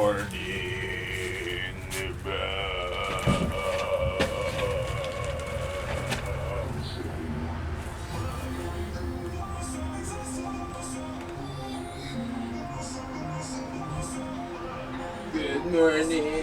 Good morning.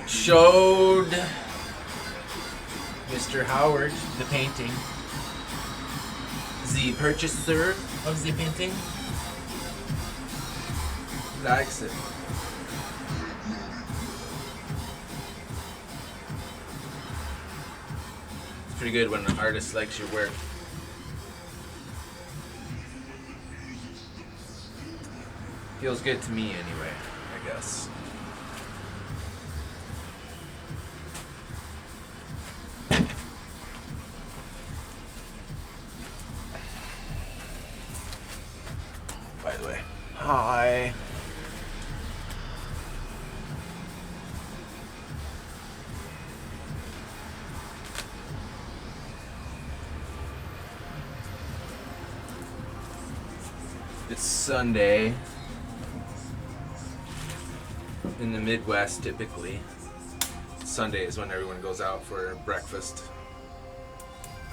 Showed Mr. Howard the painting. The purchaser of the painting likes it. It's pretty good when an artist likes your work. Feels good to me anyway, I guess. By the way, hi. It's Sunday. In the Midwest, typically, Sunday is when everyone goes out for breakfast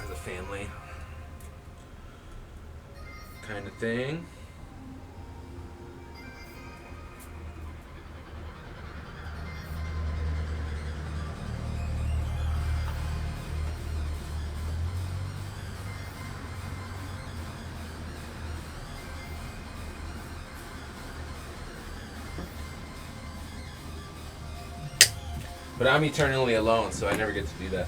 as a family kind of thing. But I'm eternally alone, so I never get to do that.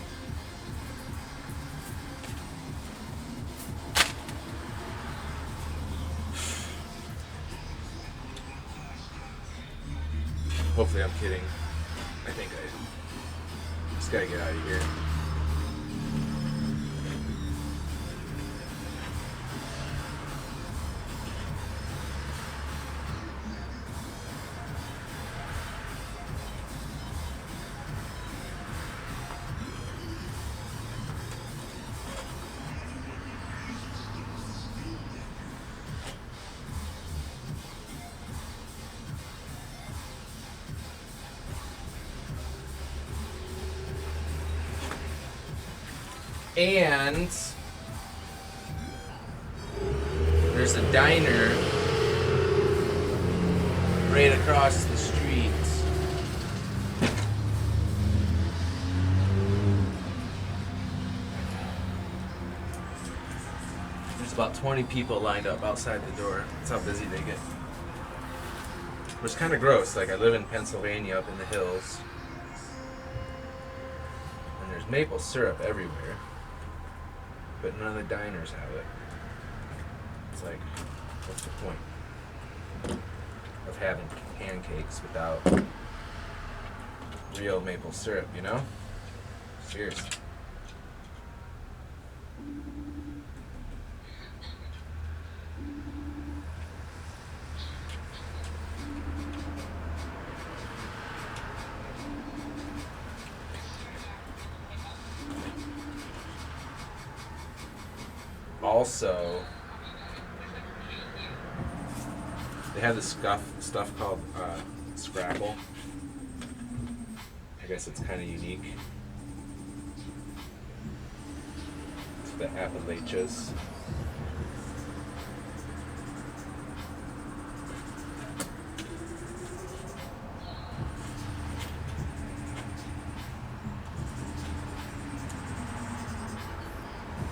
Hopefully I'm kidding. I think I just gotta get out of here. And there's a diner right across the street. There's about 20 people lined up outside the door. That's how busy they get. Which is kind of gross. Like, I live in Pennsylvania up in the hills. And there's maple syrup everywhere. But none of the diners have it. It's like, what's the point of having pancakes without real maple syrup, you know? Seriously. Also, they have this stuff called Scrapple. I guess it's kind of unique. It's the Appalachias.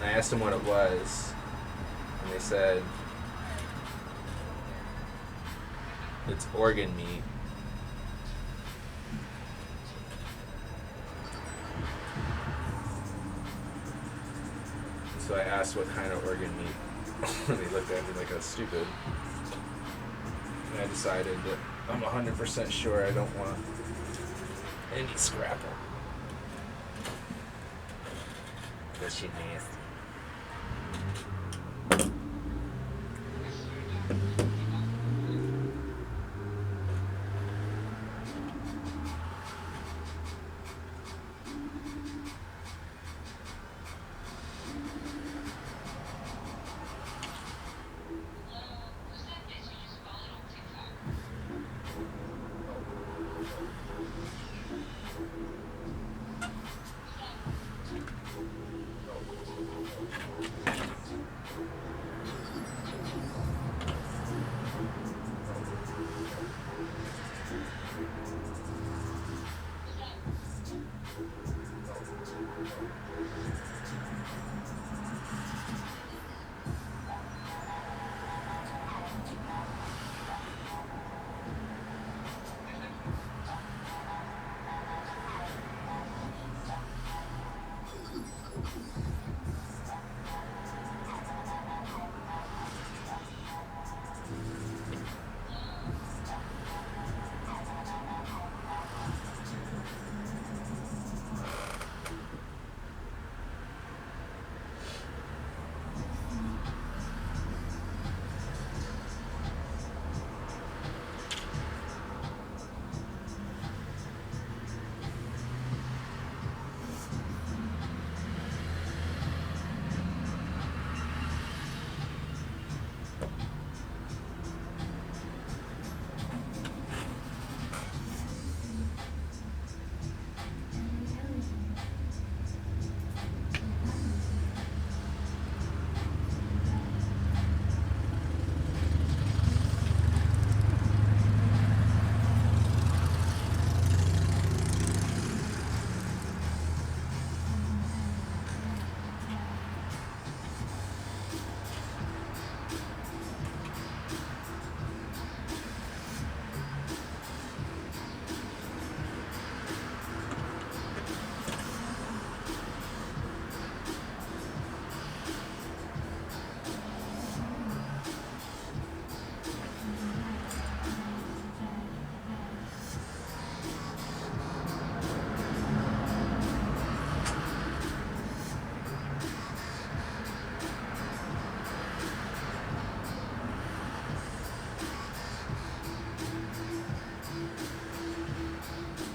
I asked them what it was, and they said it's organ meat So I asked what kind of organ meat. And they looked at me like I was stupid. And I decided that I'm 100% sure I don't want any scrapple. That shit nasty.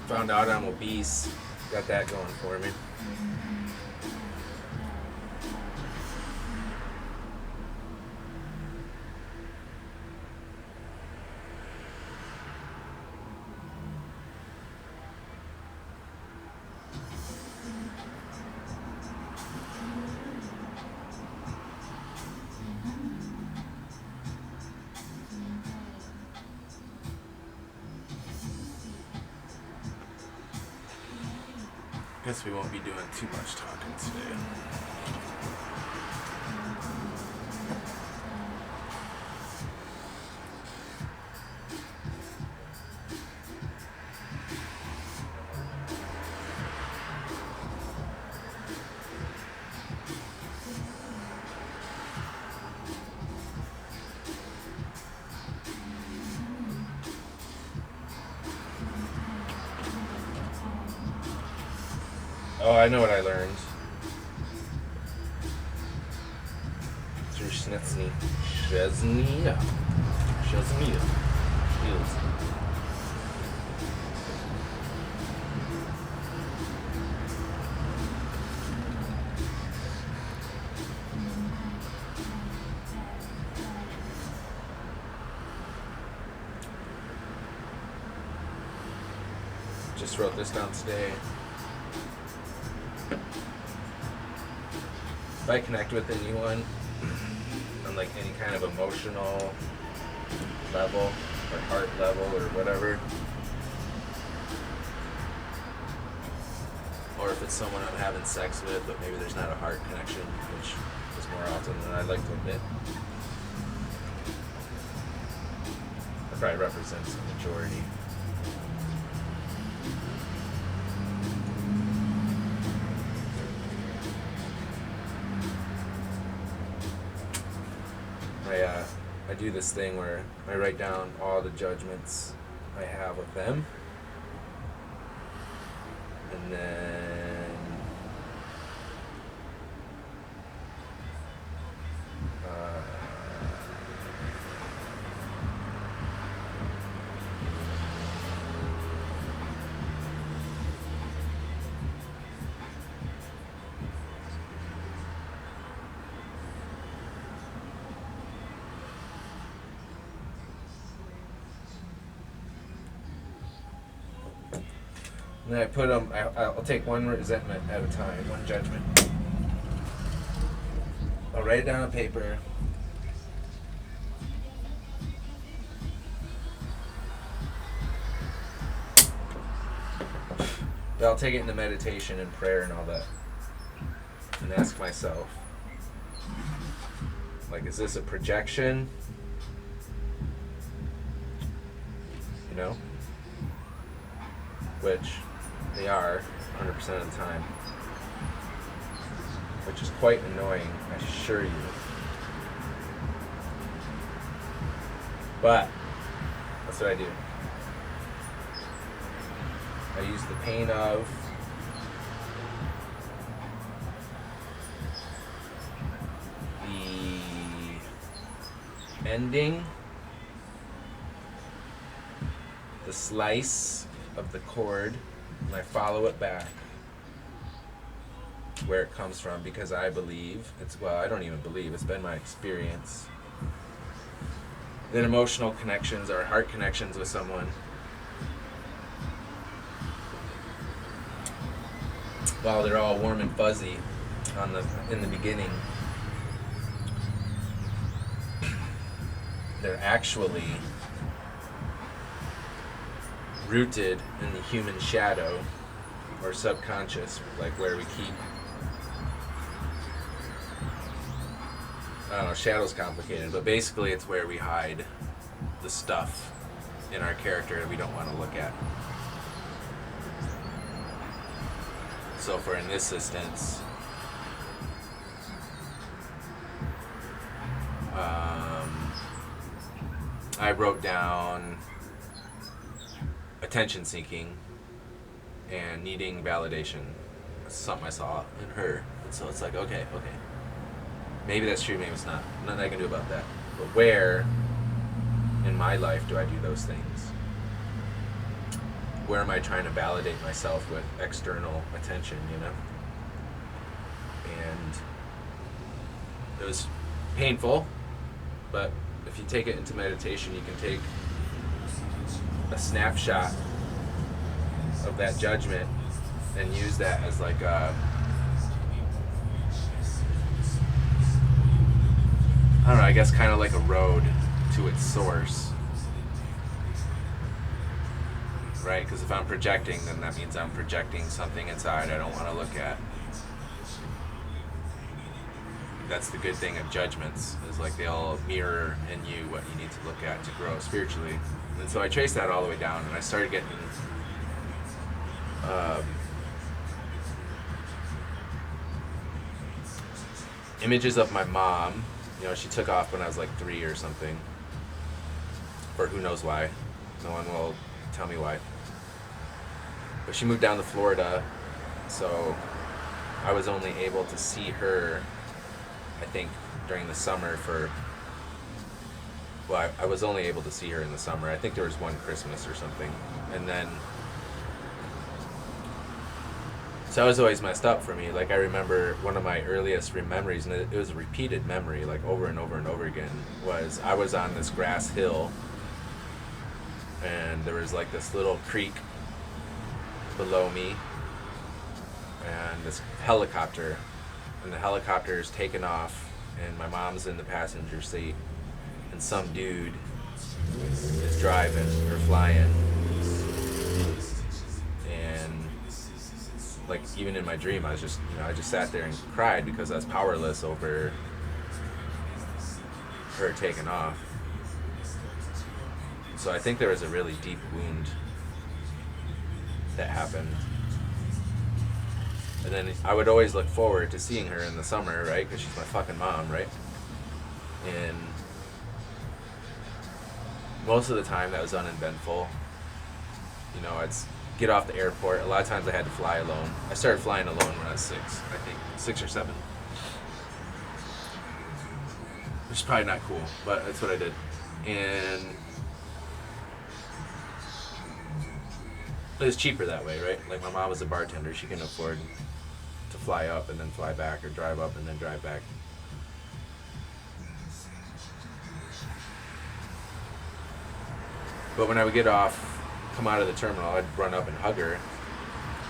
Found out I'm obese. Got that going for me. Guess we won't be doing too much talking today. Oh, I know what I learned. Through Schnetzny. Sheznia. Fields. Just wrote this down today. If I connect with anyone on like any kind of emotional level or heart level or whatever, or if it's someone I'm having sex with but maybe there's not a heart connection, which is more often than I'd like to admit, that probably represents the majority. I do this thing where I write down all the judgments I have of them, and then and then I put them. I'll take one resentment at a time, one judgment. I'll write it down on paper. But I'll take it into meditation and prayer and all that, and ask myself, like, is this a projection? You know? Which they are 100% of the time. Which is quite annoying, I assure you. But that's what I do. I use the pain of the ending, the slice of the cord, and I follow it back where it comes from, because I believe I don't even believe, it's been my experience that emotional connections or heart connections with someone, while they're all warm and fuzzy in the beginning, they're actually rooted in the human shadow or subconscious, like where we keep, I don't know, shadow's complicated, but basically it's where we hide the stuff in our character that we don't want to look at. So for in this instance, I wrote down attention seeking and needing validation. That's something I saw in her. And so it's like, okay. Maybe that's true, maybe it's not. Nothing I can do about that. But where in my life do I do those things? Where am I trying to validate myself with external attention, you know? And it was painful, but if you take it into meditation, you can take a snapshot of that judgment and use that as like a, I don't know, I guess kind of like a road to its source, right? Because if I'm projecting, then that means I'm projecting something inside I don't want to look at. That's the good thing of judgments, is like they'll mirror in you what you need to look at to grow spiritually. And so I traced that all the way down, and I started getting images of my mom. You know, she took off when I was like 3 or something, for who knows why. No one will tell me why. But she moved down to Florida, so I was only able to see her, I think, during the summer I was only able to see her in the summer. I think there was one Christmas or something. And then, so that was always messed up for me. Like, I remember one of my earliest memories, and it was a repeated memory, like over and over and over again, was I was on this grass hill, and there was like this little creek below me, and this helicopter, and the helicopter is taking off, and my mom's in the passenger seat, and some dude is driving or flying, and like even in my dream, I just sat there and cried because I was powerless over her taking off. So I think there was a really deep wound that happened. And then I would always look forward to seeing her in the summer, right? Because she's my fucking mom, right? And most of the time that was uneventful. You know, I'd get off the airport. A lot of times I had to fly alone. I started flying alone when I was 6, I think, 6 or 7. Which is probably not cool, but that's what I did. And it was cheaper that way, right? Like my mom was a bartender. She can afford to fly up and then fly back, or drive up and then drive back. But when I would get off, come out of the terminal, I'd run up and hug her,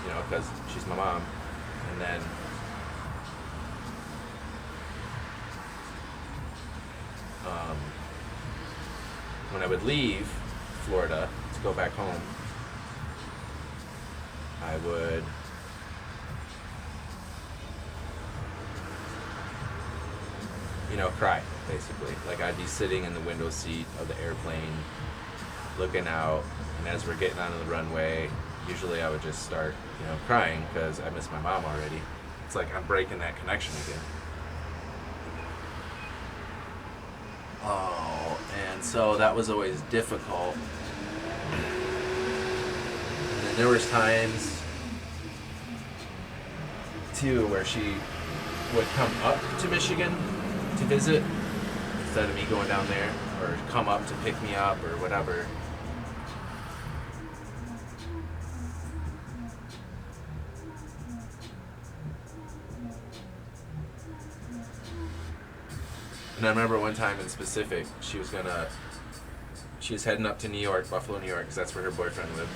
you know, because she's my mom. And then when I would leave Florida to go back home, I would cry, basically. Like I'd be sitting in the window seat of the airplane looking out, and as we're getting onto the runway, usually I would just start, crying because I miss my mom already. It's like I'm breaking that connection again. Oh, and so that was always difficult. And then there was times too where she would come up to Michigan to visit instead of me going down there, or come up to pick me up or whatever. And I remember one time in specific, she was heading up to New York, Buffalo, New York, because that's where her boyfriend lived.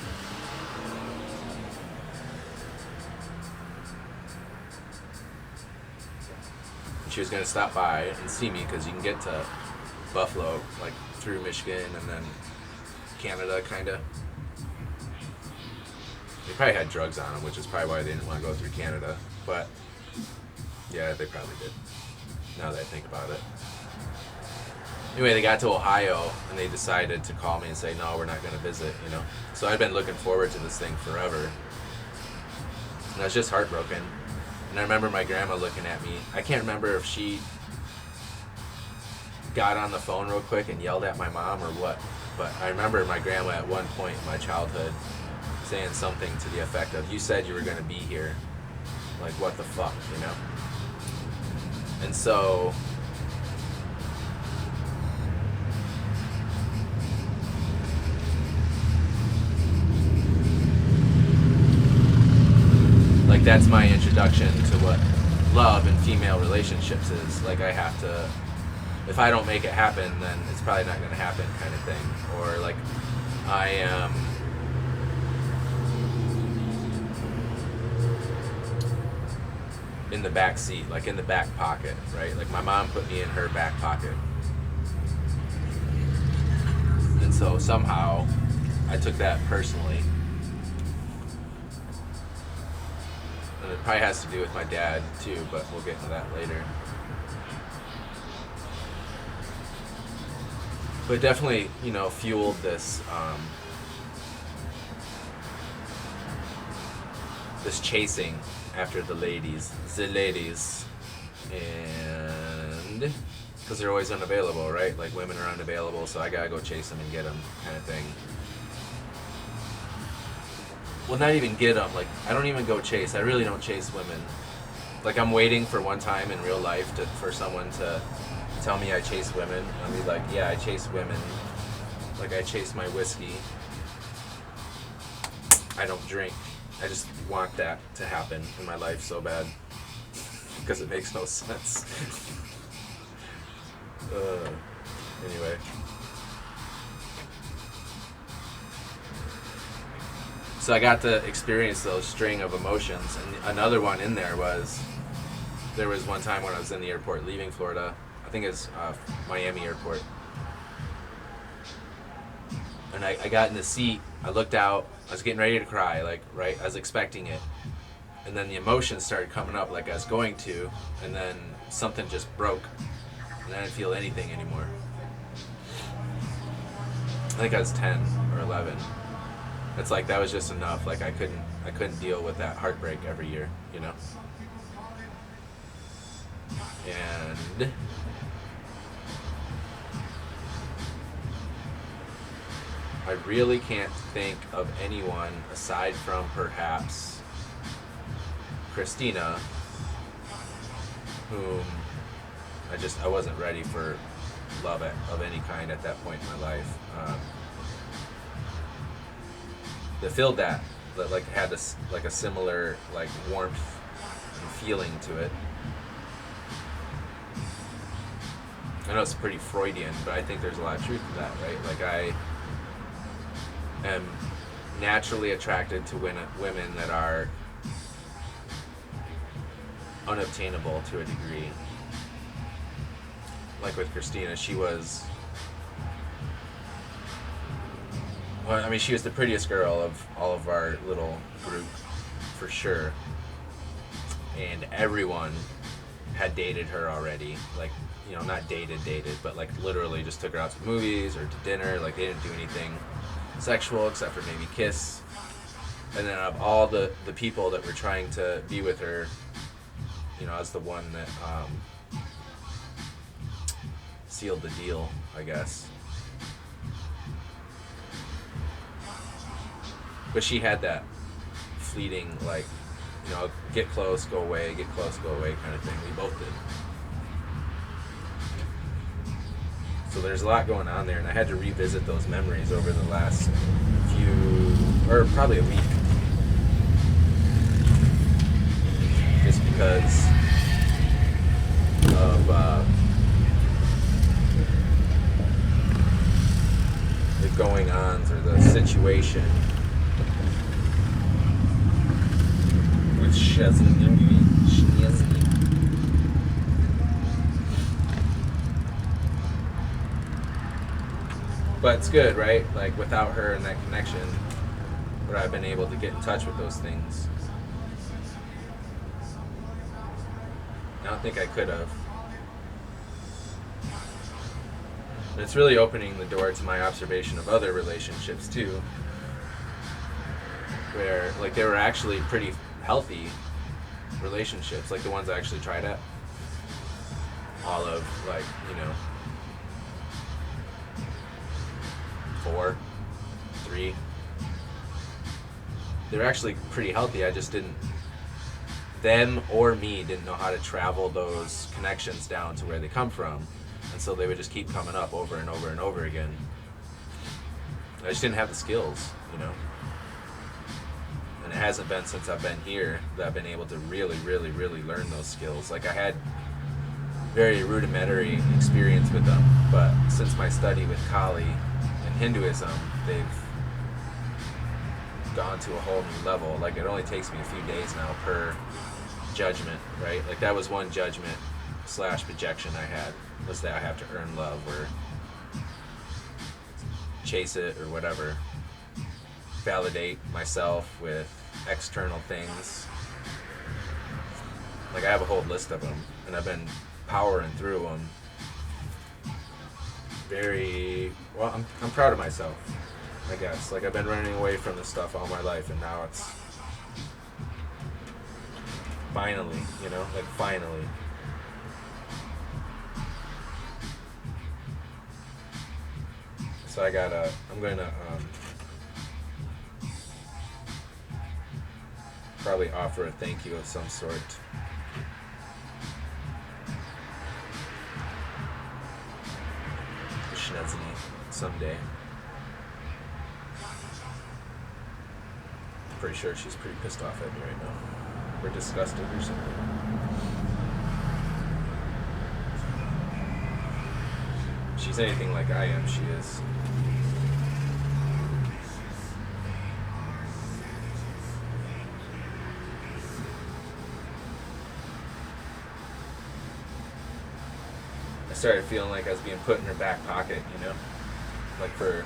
She was going to stop by and see me, because you can get to Buffalo like through Michigan and then Canada, kind of. They probably had drugs on them, which is probably why they didn't want to go through Canada. But yeah, they probably did, now that I think about it. Anyway, they got to Ohio and they decided to call me and say, no, we're not going to visit, So I'd been looking forward to this thing forever. And I was just heartbroken. And I remember my grandma looking at me. I can't remember if she got on the phone real quick and yelled at my mom or what. But I remember my grandma at one point in my childhood saying something to the effect of, you said you were going to be here. Like, what the fuck, And so like that's my introduction to what love and female relationships is. Like I have to, if I don't make it happen, then it's probably not going to happen, kind of thing. Or like I am in the back seat, like in the back pocket, right? Like my mom put me in her back pocket. And so somehow I took that personally. And it probably has to do with my dad too, but we'll get into that later. But definitely, fueled this this chasing after the ladies, and because they're always unavailable, right? Like women are unavailable, so I gotta go chase them and get them, kind of thing. Well, not even get them. Like I don't even go chase. I really don't chase women. Like I'm waiting for one time in real life for someone to tell me I chase women. I'll be like, yeah, I chase women. Like I chase my whiskey. I don't drink. I just want that to happen in my life so bad because it makes no sense. Anyway. So I got to experience those string of emotions. And another one in there was one time when I was in the airport leaving Florida. I think it's Miami airport. And I got in the seat. I looked out. I was getting ready to cry, like, right? I was expecting it. And then the emotions started coming up like I was going to. And then something just broke. And I didn't feel anything anymore. I think I was 10 or 11. It's like that was just enough. Like I couldn't deal with that heartbreak every year, And I really can't think of anyone aside from perhaps Christina, whom I wasn't ready for love of any kind at that point in my life. That filled that like had this like a similar like warmth and feeling to it. I know it's pretty Freudian, but I think there's a lot of truth to that, right? Like I am naturally attracted to women that are unobtainable to a degree. Like with Christina, she was, well, I mean, she was the prettiest girl of all of our little group, for sure. And everyone had dated her already. Like, you know, not dated, but like literally just took her out to movies or to dinner. Like, they didn't do anything sexual except for maybe kiss. And then of all the people that were trying to be with her, you know, I was the one that sealed the deal, I guess. But she had that fleeting, like, you know, get close, go away, get close, go away kind of thing. We both did. So there's a lot going on there, and I had to revisit those memories over the last or probably a week. Just because of the going-ons or the situation with Shazzy. But it's good, right? Like, without her and that connection, would I have been able to get in touch with those things? I don't think I could have. And it's really opening the door to my observation of other relationships, too. Where, like, they were actually pretty healthy relationships, like the ones I actually tried at. All of, like, you know, 4, 3. They're actually pretty healthy. I just didn't, them or me didn't know how to travel those connections down to where they come from. And so they would just keep coming up over and over and over again. I just didn't have the skills, you know. And it hasn't been since I've been here that I've been able to really, really, really learn those skills. Like, I had very rudimentary experience with them, but since my study with Kali and Hinduism, they've gone to a whole new level. Like, it only takes me a few days now per judgment, right? Like, that was one judgment / projection I had, was that I have to earn love or chase it or whatever. Validate myself with external things. Like, I have a whole list of them, and I've been powering through them very well. I'm proud of myself, I guess. Like, I've been running away from this stuff all my life, and now it's finally, you know, like, finally. So I'm gonna probably offer a thank you of some sort. To Schnetzny someday. I'm pretty sure she's pretty pissed off at me right now. Or disgusted or something. If she's anything like I am, she is. I started feeling like I was being put in her back pocket, you know? Like, in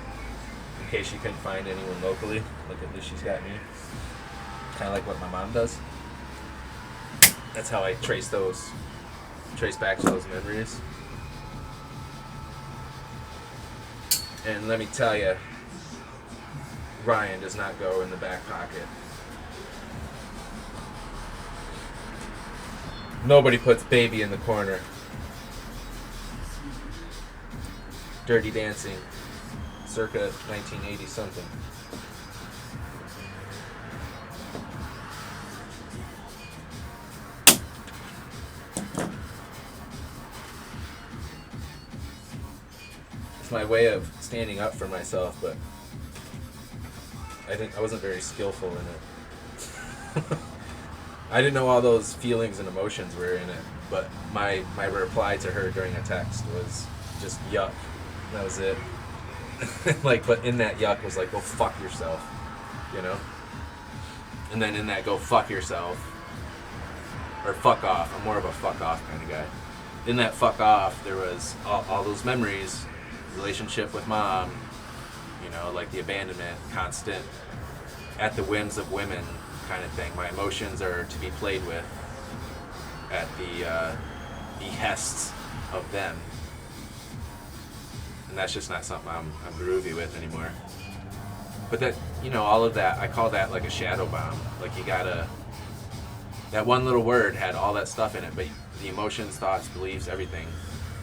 case she couldn't find anyone locally. Look, at least she's got me. Kind of like what my mom does. That's how I trace back to those memories. And let me tell you, Ryan does not go in the back pocket. Nobody puts baby in the corner. Dirty Dancing. circa 1980 something. It's my way of standing up for myself, but I wasn't very skillful in it. I didn't know all those feelings and emotions were in it, but my reply to her during a text was just yuck. That was it. Like, but in that yuck was like, go fuck yourself, you know? And then in that go fuck yourself, or fuck off, I'm more of a fuck off kind of guy. In that fuck off, there was all those memories, relationship with mom, you know, like the abandonment, constant, at the whims of women kind of thing. My emotions are to be played with at the behests of them. And that's just not something I'm groovy with anymore. But that, you know, all of that, I call that like a shadow bomb. Like you gotta, that one little word had all that stuff in it, but the emotions, thoughts, beliefs, everything.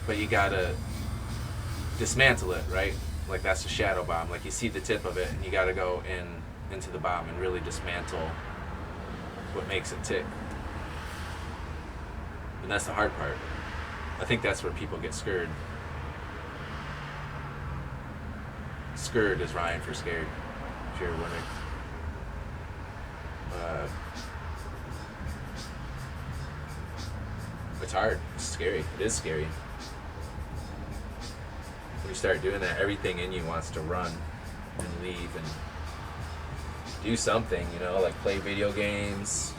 But you gotta dismantle it, right? Like that's a shadow bomb. Like you see the tip of it and you gotta go into the bomb and really dismantle what makes it tick. And that's the hard part. I think that's where people get scared. Scared is Ryan for scared, if you're wondering. It's hard. It's scary. It is scary. When you start doing that, everything in you wants to run and leave and do something, you know, like play video games,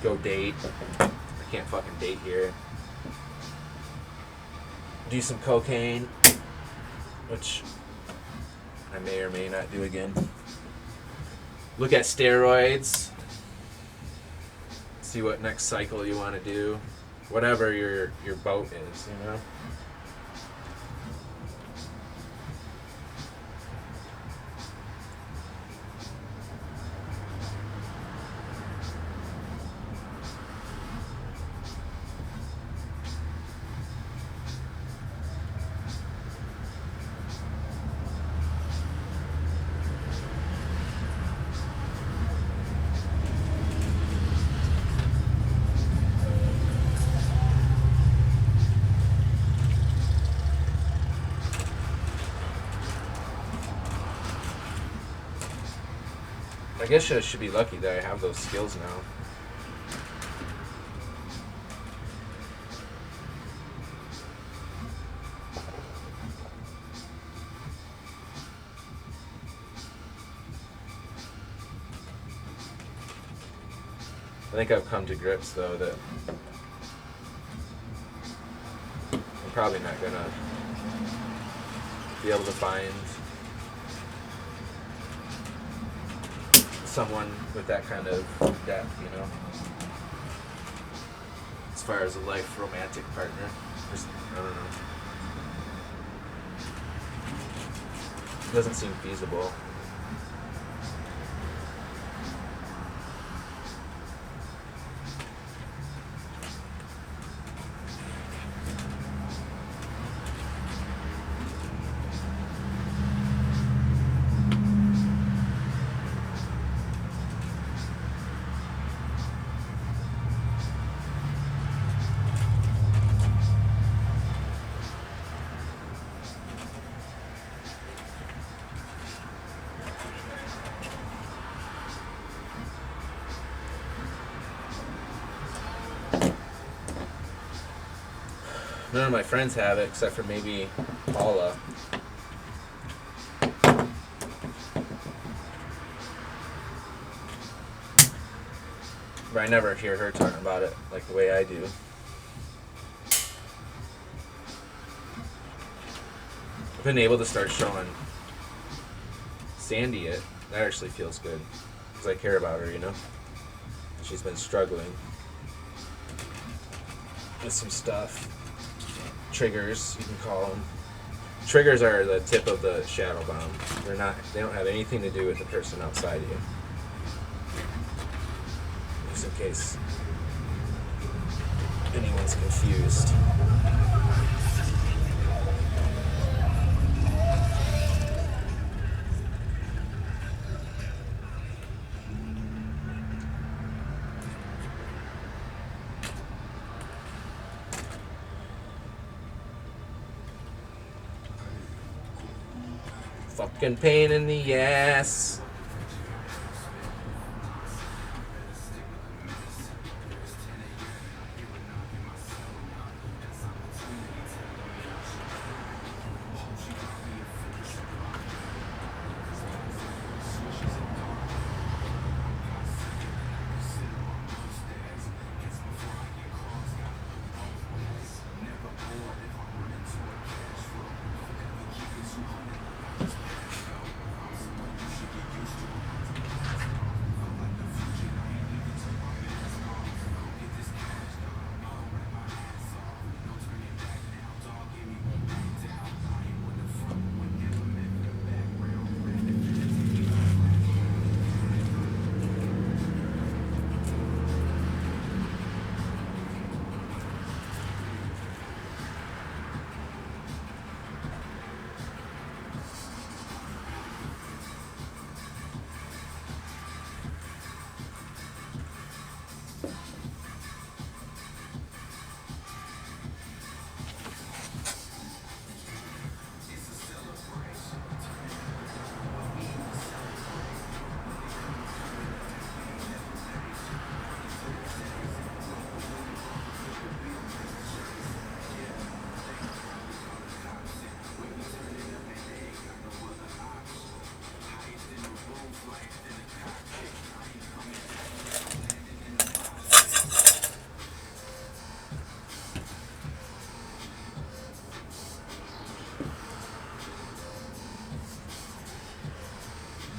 go date. I can't fucking date here. Do some cocaine, which I may or may not do again. Look at steroids. See what next cycle you want to do. Whatever your boat is, you know? I guess I should be lucky that I have those skills now. I think I've come to grips though that I'm probably not gonna be able to find someone with that kind of depth, you know, as far as a life romantic partner. Just, I don't know. It doesn't seem feasible. None of my friends have it, except for maybe Paula. But I never hear her talking about it like the way I do. I've been able to start showing Sandy it. That actually feels good, because I care about her, you know? She's been struggling with some stuff. Triggers, you can call them. Triggers are the tip of the shadow bomb. They don't have anything to do with the person outside of you. Just in case anyone's confused. Fucking pain in the ass.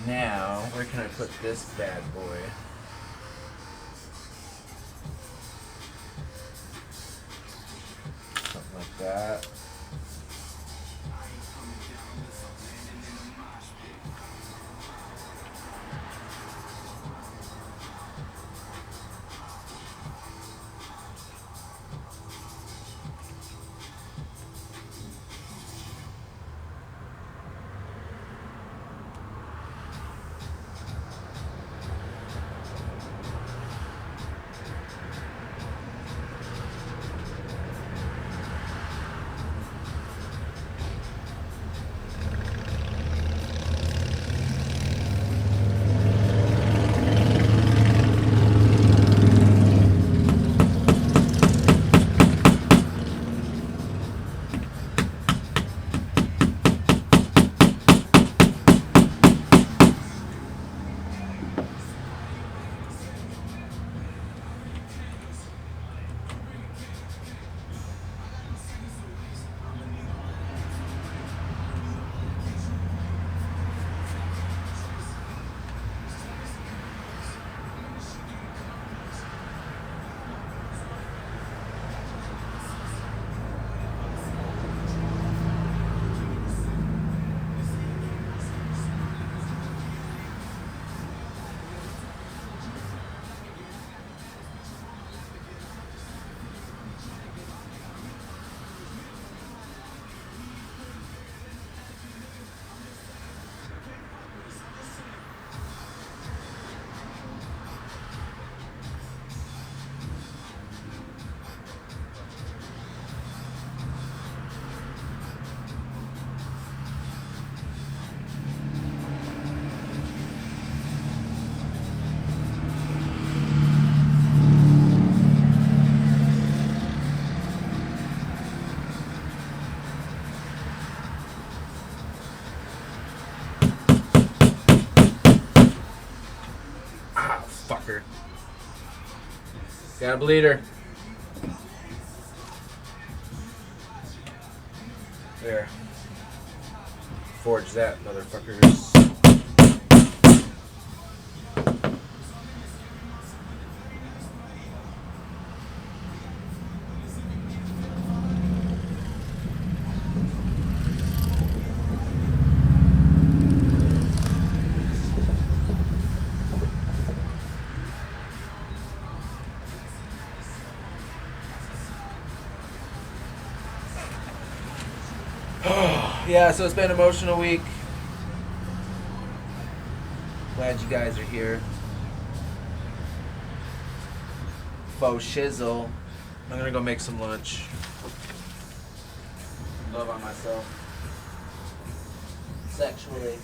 Now, where can I put this bad boy? Something like that. Fucker. Got a bleeder. There. Forge that, motherfuckers. Yeah, so it's been an emotional week. Glad you guys are here. Faux shizzle. I'm gonna go make some lunch. Love on myself. sexually.